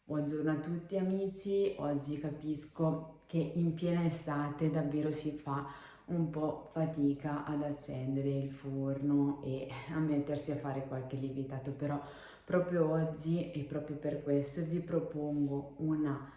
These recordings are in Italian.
Buongiorno a tutti amici, oggi capisco che in piena estate davvero si fa un po' fatica ad accendere il forno e a mettersi a fare qualche lievitato, però proprio oggi e proprio per questo vi propongo una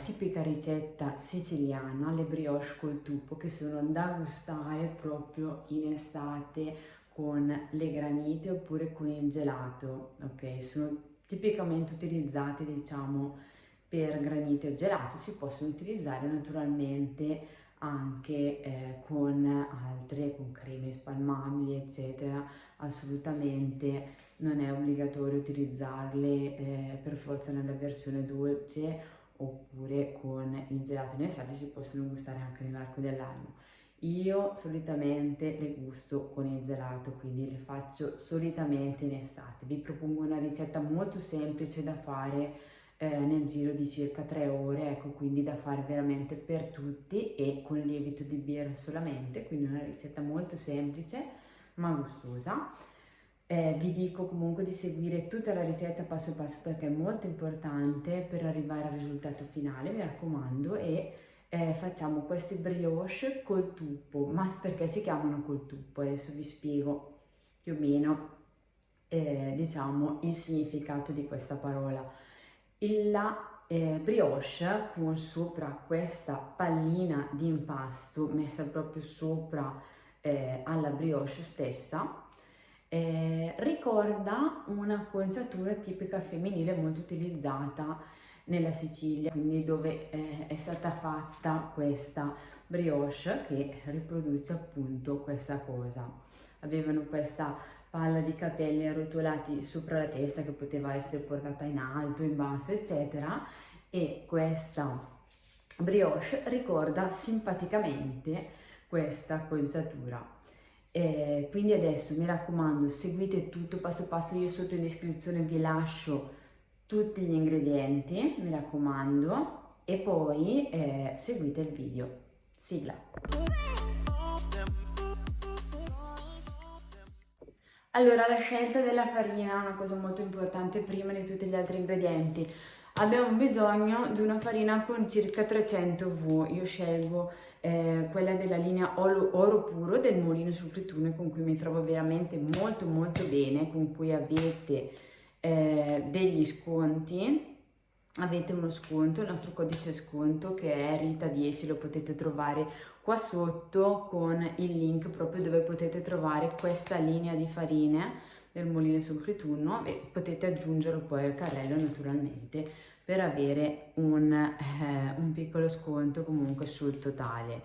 tipica ricetta siciliana, le brioche col tuppo, che sono da gustare proprio in estate con le granite oppure con il gelato, ok? Sono tipicamente utilizzati, diciamo, per granite o gelato. Si possono utilizzare naturalmente anche con altre, con creme spalmabili, eccetera. Assolutamente non è obbligatorio utilizzarle per forza nella versione dolce oppure con il gelato in estate, si possono gustare anche nell'arco dell'anno. Io solitamente le gusto con il gelato, quindi le faccio solitamente in estate. Vi propongo una ricetta molto semplice da fare nel giro di circa 3 ore, ecco, quindi da fare veramente per tutti e con lievito di birra solamente, quindi una ricetta molto semplice ma gustosa. Vi dico comunque di seguire tutta la ricetta passo passo perché è molto importante per arrivare al risultato finale, mi raccomando, e facciamo queste brioche col tuppo. Ma perché si chiamano col tuppo? Adesso vi spiego più o meno diciamo il significato di questa parola. La brioche con sopra questa pallina di impasto messa proprio sopra alla brioche stessa, ricorda una conciatura tipica femminile molto utilizzata nella Sicilia, quindi dove è stata fatta questa brioche che riproduce appunto questa cosa. Avevano questa palla di capelli arrotolati sopra la testa che poteva essere portata in alto, in basso, eccetera, e questa brioche ricorda simpaticamente questa conciatura. Quindi adesso mi raccomando, seguite tutto passo passo. Io sotto in descrizione vi lascio tutti gli ingredienti, mi raccomando, e poi seguite il video. Sigla. Allora, la scelta della farina è una cosa molto importante prima di tutti gli altri ingredienti. Abbiamo bisogno di una farina con circa 300 V. Io scelgo quella della linea oro puro del Mulino sul Fritone, con cui mi trovo veramente molto molto bene, con cui avete degli sconti. Avete uno sconto, il nostro codice sconto che è Rita10, lo potete trovare qua sotto con il link proprio dove potete trovare questa linea di farine del Mulino sul Fritunno, e potete aggiungerlo poi al carrello naturalmente per avere un piccolo sconto comunque sul totale,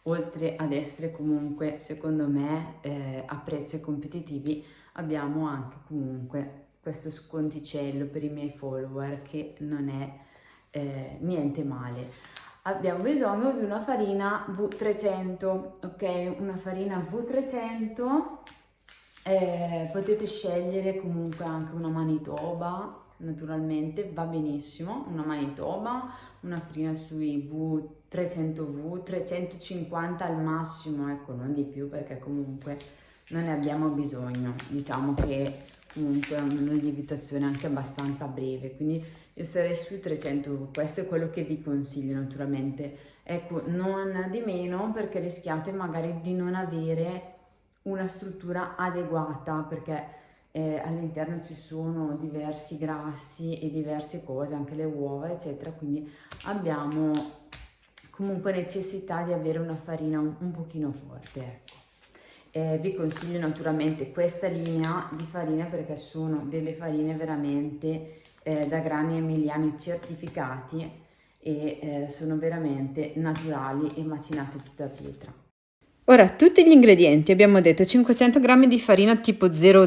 oltre ad essere comunque secondo me a prezzi competitivi. Abbiamo anche comunque questo sconticello per i miei follower che non è niente male. Abbiamo bisogno di una farina V300, ok? Una farina V300, potete scegliere comunque anche una Manitoba, naturalmente va benissimo, una Manitoba, una farina sui V300V, 350 al massimo, ecco, non di più perché comunque non ne abbiamo bisogno, diciamo che comunque è una lievitazione anche abbastanza breve, quindi io sarei sui 300, questo è quello che vi consiglio naturalmente, ecco, non di meno perché rischiate magari di non avere una struttura adeguata, perché all'interno ci sono diversi grassi e diverse cose, anche le uova eccetera, quindi abbiamo comunque necessità di avere una farina un pochino forte, ecco. Vi consiglio naturalmente questa linea di farina perché sono delle farine veramente da grani emiliani certificati e sono veramente naturali e macinate tutte a pietra. Ora, tutti gli ingredienti, abbiamo detto 500 g di farina tipo 000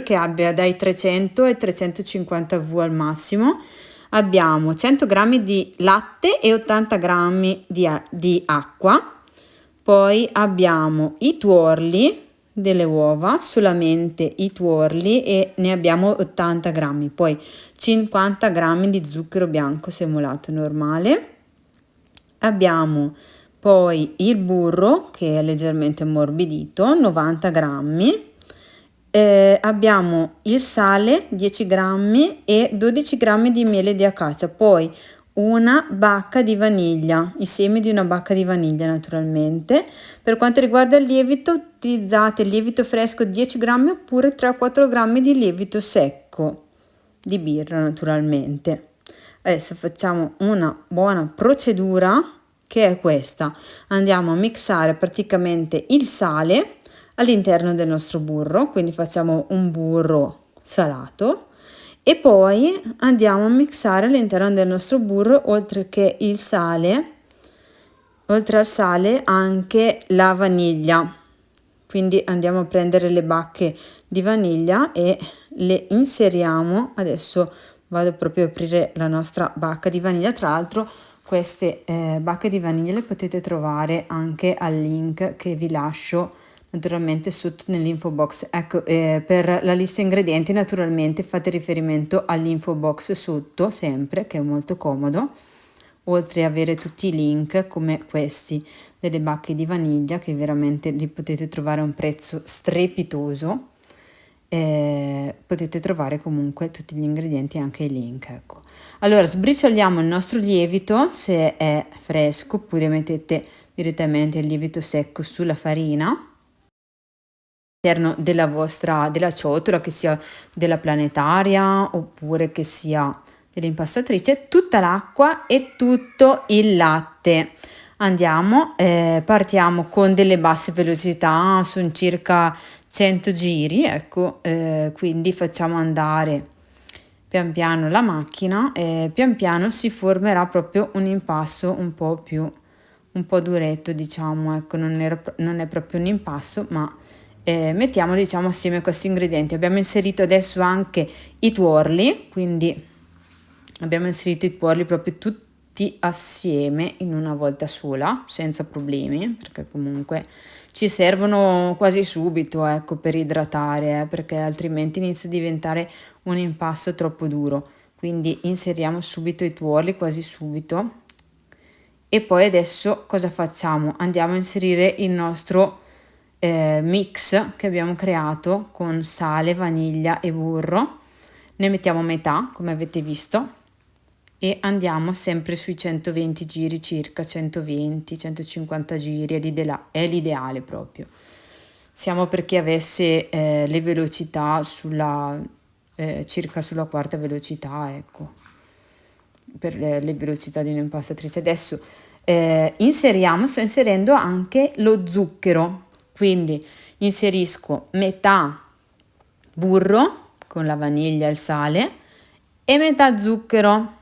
che abbia dai 300 ai 350 V al massimo, abbiamo 100 g di latte e 80 g di acqua. Poi abbiamo i tuorli delle uova, solamente i tuorli, e ne abbiamo 80 grammi, poi 50 grammi di zucchero bianco semolato normale. Abbiamo poi il burro che è leggermente ammorbidito, 90 grammi, abbiamo il sale 10 grammi e 12 grammi di miele di acacia, poi una bacca di vaniglia, i semi di una bacca di vaniglia naturalmente. Per quanto riguarda il lievito, utilizzate il lievito fresco 10 grammi oppure 3-4 grammi di lievito secco di birra naturalmente. Adesso facciamo una buona procedura che è questa: andiamo a mixare praticamente il sale all'interno del nostro burro, quindi facciamo un burro salato e poi andiamo a mixare all'interno del nostro burro, oltre al sale anche la vaniglia. Quindi andiamo a prendere le bacche di vaniglia e le inseriamo. Adesso vado proprio a aprire la nostra bacca di vaniglia. Tra l'altro queste bacche di vaniglia le potete trovare anche al link che vi lascio naturalmente sotto nell'info box. Ecco, per la lista ingredienti naturalmente fate riferimento all'info box sotto sempre, che è molto comodo, oltre a avere tutti i link come questi delle bacche di vaniglia che veramente li potete trovare a un prezzo strepitoso. Potete trovare comunque tutti gli ingredienti e anche i link, ecco. Allora sbricioliamo il nostro lievito, se è fresco, oppure mettete direttamente il lievito secco sulla farina all'interno della ciotola, che sia della planetaria oppure che sia dell'impastatrice, tutta l'acqua e tutto il latte. Partiamo con delle basse velocità, su circa 100 giri, ecco, quindi facciamo andare pian piano la macchina e pian piano si formerà proprio un impasto un po' duretto, diciamo, ecco, non è proprio un impasto, ma mettiamo diciamo assieme questi ingredienti. Abbiamo inserito adesso anche i tuorli, quindi abbiamo inserito i tuorli proprio tutti assieme in una volta sola, senza problemi, perché comunque ci servono quasi subito, ecco, per idratare, perché altrimenti inizia a diventare un impasto troppo duro. Quindi inseriamo subito i tuorli, quasi subito. E poi adesso cosa facciamo? Andiamo a inserire il nostro mix che abbiamo creato con sale, vaniglia e burro. Ne mettiamo metà, come avete visto, e andiamo sempre sui 120 giri, circa 120-150 giri, è l'ideale proprio. Siamo per chi avesse le velocità circa sulla quarta velocità, ecco, per le velocità di un'impastatrice. Adesso sto inserendo anche lo zucchero, quindi inserisco metà burro con la vaniglia e il sale e metà zucchero.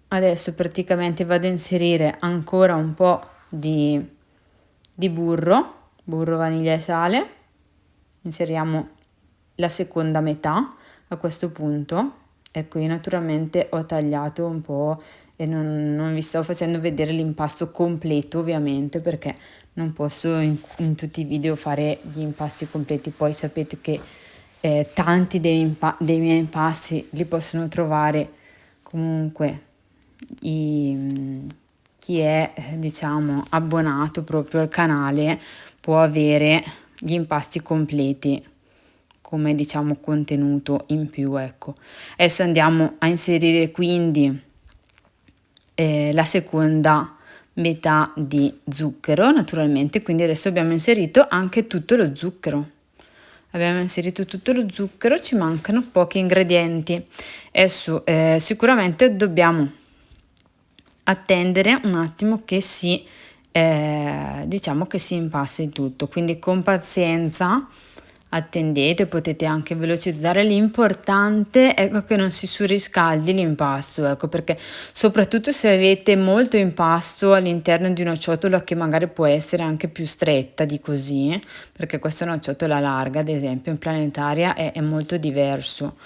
Adesso praticamente vado a inserire ancora un po' di burro, vaniglia e sale. Inseriamo la seconda metà a questo punto. Ecco, io naturalmente ho tagliato un po' e non vi sto facendo vedere l'impasto completo, ovviamente, perché non posso in tutti i video fare gli impasti completi. Poi sapete che tanti dei miei impasti li possono trovare comunque chi è diciamo abbonato proprio al canale, può avere gli impasti completi come diciamo contenuto in più, ecco. Adesso andiamo a inserire quindi la seconda metà di zucchero naturalmente, quindi adesso abbiamo inserito anche tutto lo zucchero. Ci mancano pochi ingredienti. Adesso sicuramente dobbiamo attendere un attimo che diciamo che si impasti tutto, quindi con pazienza attendete, potete anche velocizzare. L'importante è che non si surriscaldi l'impasto, ecco, perché soprattutto se avete molto impasto all'interno di una ciotola che magari può essere anche più stretta di così, perché questa è una ciotola larga, ad esempio in planetaria è molto diverso.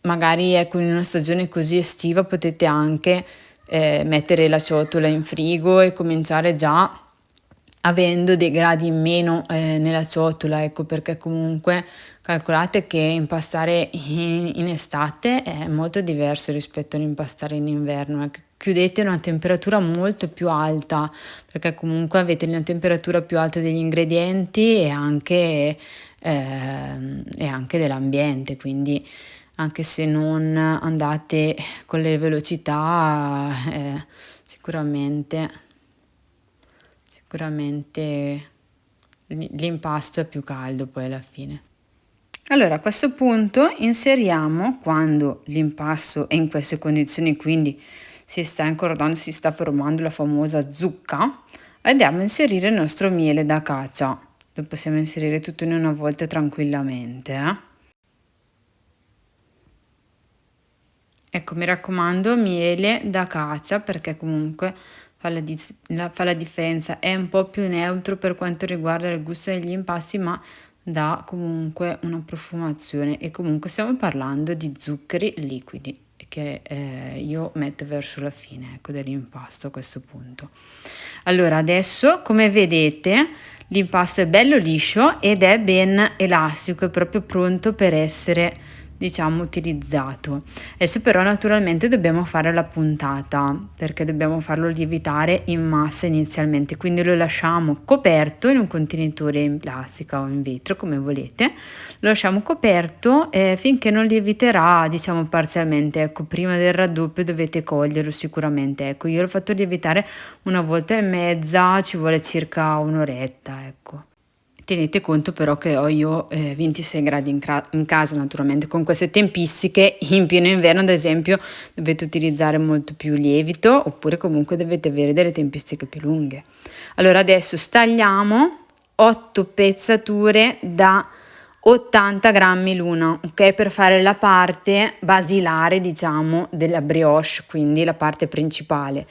Magari ecco, in una stagione così estiva potete anche mettere la ciotola in frigo e cominciare già avendo dei gradi in meno nella ciotola, ecco, perché comunque calcolate che impastare in estate è molto diverso rispetto all'impastare in inverno. Chiudete a una temperatura molto più alta, perché comunque avete una temperatura più alta degli ingredienti e anche e anche dell'ambiente, quindi anche se non andate con le velocità, sicuramente l'impasto è più caldo poi alla fine. Allora, a questo punto inseriamo, quando l'impasto è in queste condizioni, quindi si sta incornando, si sta formando la famosa zucca, andiamo a inserire il nostro miele d'acacia. Lo possiamo inserire tutto in una volta tranquillamente. Ecco, mi raccomando, miele d'acacia, perché comunque fa la differenza. È un po' più neutro per quanto riguarda il gusto degli impasti, ma dà comunque una profumazione, e comunque stiamo parlando di zuccheri liquidi che io metto verso la fine, ecco, dell'impasto a questo punto. Allora, adesso come vedete l'impasto è bello liscio ed è ben elastico, è proprio pronto per essere, diciamo, utilizzato. Adesso però naturalmente dobbiamo fare la puntata, perché dobbiamo farlo lievitare in massa inizialmente, quindi lo lasciamo coperto in un contenitore in plastica o in vetro, come volete. Lo lasciamo coperto finché non lieviterà, diciamo, parzialmente. Ecco, prima del raddoppio dovete coglierlo sicuramente. Ecco, io l'ho fatto lievitare una volta e mezza, ci vuole circa un'oretta, ecco. Tenete conto però che ho io 26 gradi in casa, naturalmente con queste tempistiche. In pieno inverno ad esempio dovete utilizzare molto più lievito, oppure comunque dovete avere delle tempistiche più lunghe. Allora adesso stagliamo 8 pezzature da 80 grammi l'una, ok? Per fare la parte basilare, diciamo, della brioche, quindi la parte principale.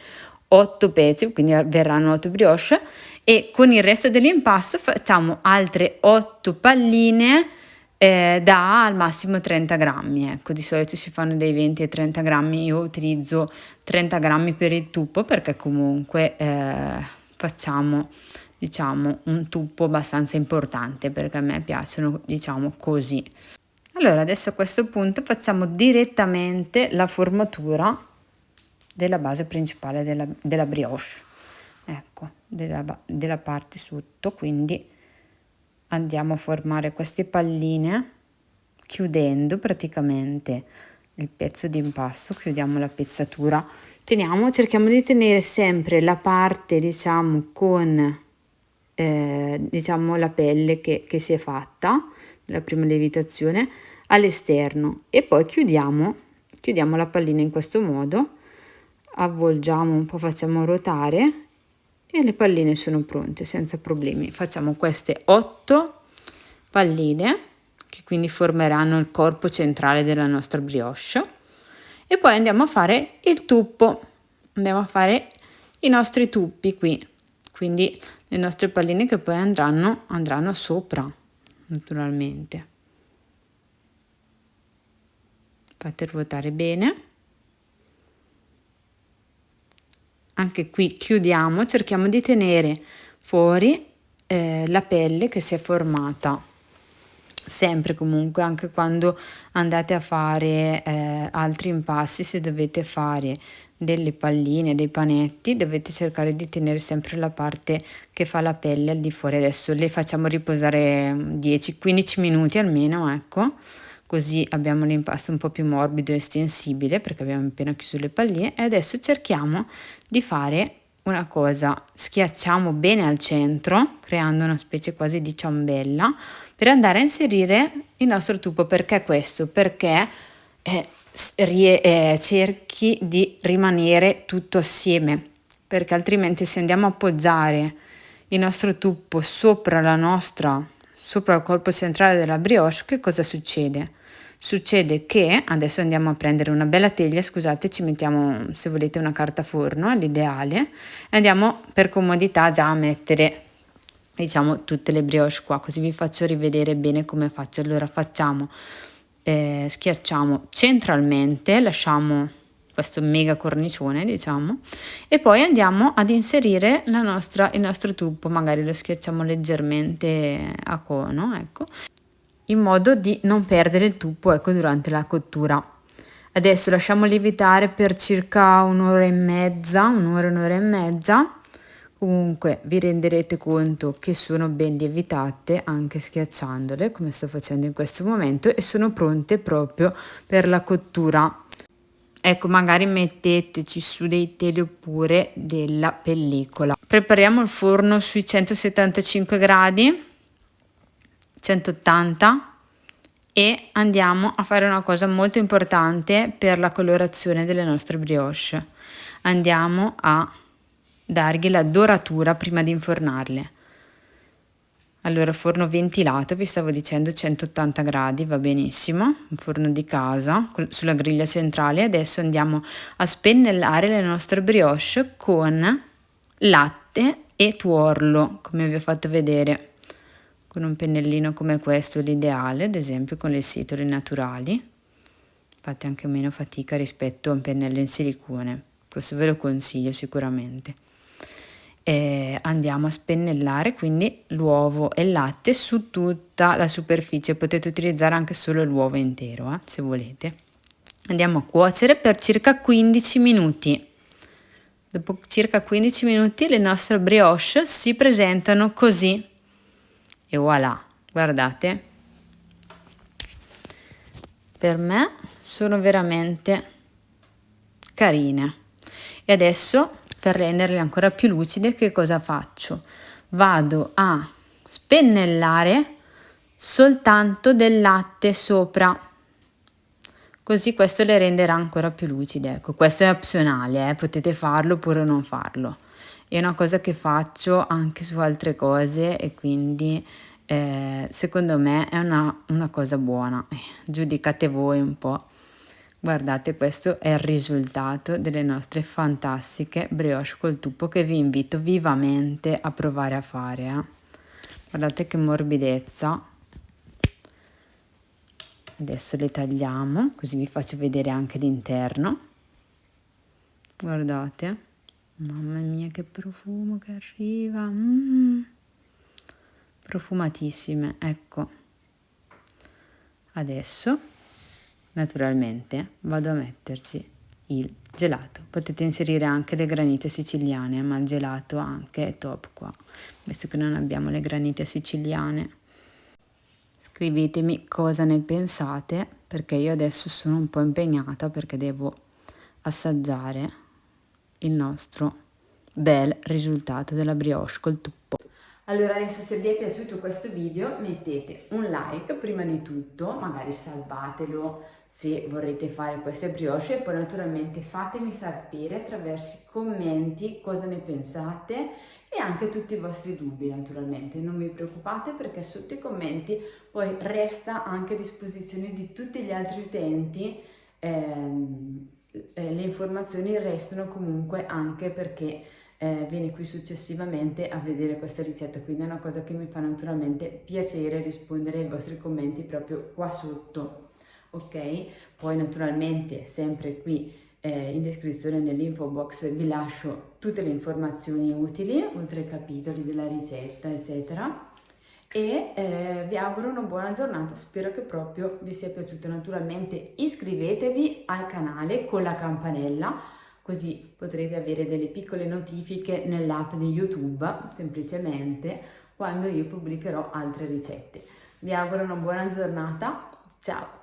8 pezzi, quindi verranno 8 brioche, e con il resto dell'impasto facciamo altre 8 palline da al massimo 30 grammi. Ecco, di solito si fanno dai 20 ai 30 grammi, io utilizzo 30 grammi per il tuppo, perché comunque facciamo, diciamo, un tuppo abbastanza importante, perché a me piacciono, diciamo, così. Allora adesso a questo punto facciamo direttamente la formatura della base principale della brioche, ecco, della parte sotto. Quindi andiamo a formare queste palline chiudendo praticamente il pezzo di impasto, chiudiamo la pezzatura, cerchiamo di tenere sempre la parte, diciamo, con diciamo la pelle che si è fatta la prima lievitazione all'esterno, e poi chiudiamo la pallina in questo modo, avvolgiamo un po', facciamo ruotare e le palline sono pronte senza problemi. Facciamo queste 8 palline che quindi formeranno il corpo centrale della nostra brioche, e poi andiamo a fare il tuppo, andiamo a fare i nostri tuppi qui, quindi le nostre palline che poi andranno sopra, naturalmente. Fate ruotare bene. Anche qui chiudiamo, cerchiamo di tenere fuori la pelle che si è formata. Sempre comunque, anche quando andate a fare altri impasti, se dovete fare delle palline, dei panetti, dovete cercare di tenere sempre la parte che fa la pelle al di fuori. Adesso le facciamo riposare 10-15 minuti almeno, ecco, così abbiamo l'impasto un po' più morbido e stensibile, perché abbiamo appena chiuso le palline. E adesso cerchiamo di fare una cosa: schiacciamo bene al centro, creando una specie quasi di ciambella, per andare a inserire il nostro tuppo. Perché questo? Perché cerchi di rimanere tutto assieme, perché altrimenti se andiamo a appoggiare il nostro tuppo sopra il corpo centrale della brioche, che cosa succede? Succede che adesso andiamo a prendere una bella teglia, scusate, ci mettiamo, se volete, una carta forno, è l'ideale, e andiamo per comodità già a mettere, diciamo, tutte le brioche qua, così vi faccio rivedere bene come faccio. Allora schiacciamo centralmente, lasciamo questo mega cornicione, diciamo, e poi andiamo ad inserire il nostro tuppo, magari lo schiacciamo leggermente a cono, ecco, in modo di non perdere il tuppo, ecco, durante la cottura. Adesso lasciamo lievitare per circa un'ora e mezza, Comunque vi renderete conto che sono ben lievitate anche schiacciandole, come sto facendo in questo momento, e sono pronte proprio per la cottura. Ecco, magari metteteci su dei teli oppure della pellicola. Prepariamo il forno sui 175 gradi, 180, e andiamo a fare una cosa molto importante per la colorazione delle nostre brioche. Andiamo a dargli la doratura prima di infornarle. Allora, forno ventilato, vi stavo dicendo 180 gradi, va benissimo, un forno di casa sulla griglia centrale. Adesso andiamo a spennellare le nostre brioche con latte e tuorlo, come vi ho fatto vedere. Con un pennellino come questo è l'ideale, ad esempio con le setole naturali. Fate anche meno fatica rispetto a un pennello in silicone, questo ve lo consiglio sicuramente. Andiamo a spennellare quindi l'uovo e il latte su tutta la superficie, potete utilizzare anche solo l'uovo intero, se volete. Andiamo a cuocere per circa 15 minuti. Dopo circa 15 minuti le nostre brioche si presentano così e voilà, guardate, per me sono veramente carine. E adesso, per renderle ancora più lucide, che cosa faccio? Vado a spennellare soltanto del latte sopra, così questo le renderà ancora più lucide. Ecco, questo è opzionale, potete farlo oppure non farlo. È una cosa che faccio anche su altre cose e quindi secondo me è una cosa buona. Giudicate voi un po'. Guardate, questo è il risultato delle nostre fantastiche brioche col tuppo che vi invito vivamente a provare a fare. Guardate che morbidezza. Adesso le tagliamo, così vi faccio vedere anche l'interno. Guardate, mamma mia che profumo che arriva. Profumatissime, ecco. Adesso naturalmente vado a metterci il gelato. Potete inserire anche le granite siciliane, ma il gelato anche è top qua, visto che non abbiamo le granite siciliane. Scrivetemi cosa ne pensate, perché io adesso sono un po' impegnata perché devo assaggiare il nostro bel risultato della brioche col tuppo. Allora adesso, se vi è piaciuto questo video, mettete un like prima di tutto, magari salvatelo se vorrete fare queste brioche, e poi naturalmente fatemi sapere attraverso i commenti cosa ne pensate e anche tutti i vostri dubbi. Naturalmente non vi preoccupate, perché sotto i commenti poi resta anche a disposizione di tutti gli altri utenti, le informazioni restano comunque, anche perché viene qui successivamente a vedere questa ricetta, quindi è una cosa che mi fa naturalmente piacere rispondere ai vostri commenti proprio qua sotto, ok? Poi naturalmente sempre qui in descrizione nell'info box vi lascio tutte le informazioni utili, oltre ai capitoli della ricetta eccetera, e vi auguro una buona giornata, spero che proprio vi sia piaciuto. Naturalmente iscrivetevi al canale con la campanella, così potrete avere delle piccole notifiche nell'app di YouTube, semplicemente, quando io pubblicherò altre ricette. Vi auguro una buona giornata, ciao!